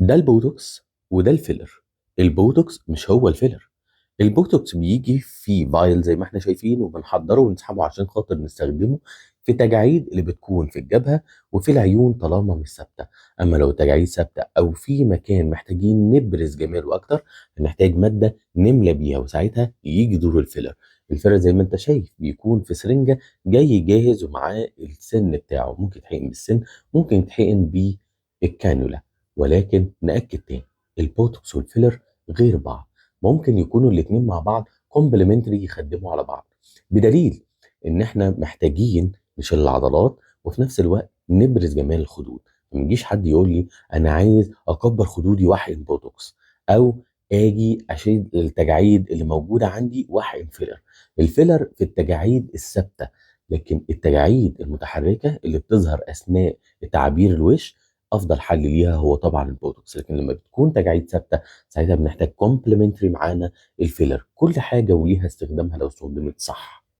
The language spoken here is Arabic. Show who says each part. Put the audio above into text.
Speaker 1: ده البوتوكس وده الفيلر. البوتوكس مش هو الفيلر. البوتوكس بيجي في فايل زي ما احنا شايفين، وبنحضره ونسحبه عشان خاطر نستخدمه في تجاعيد اللي بتكون في الجبهة وفي العيون طالما مش ثابتة. اما لو تجاعيد ثابتة او في مكان محتاجين نبرز جماله اكتر، هنحتاج مادة نملى بيها، وساعتها يجي دور الفيلر. الفيلر زي ما انت شايف بيكون في سرنجة جاي جاهز ومعاه السن بتاعه، ممكن يتحقن بالسن، ممكن يتحقن بالكانولا. ولكن نأكد تاني، البوتوكس والفيلر غير بعض. ممكن يكونوا الاتنين مع بعض كومبلمنتري، يخدموا على بعض، بدليل ان احنا محتاجين نشيل العضلات وفي نفس الوقت نبرز جمال الخدود. ما يجيش حد يقول لي انا عايز اكبر خدودي واحقن بوتوكس، او اجي اشيل التجاعيد اللي موجوده عندي واحقن فيلر. الفيلر في التجاعيد الثابته، لكن التجاعيد المتحركه اللي بتظهر اثناء تعابير الوش، افضل حل ليها هو طبعا البوتوكس. لكن لما بتكون تجاعيد ثابته، ساعتها بنحتاج كومبلمنتري معانا الفيلر. كل حاجه وليها استخدامها لو استخدمت صح.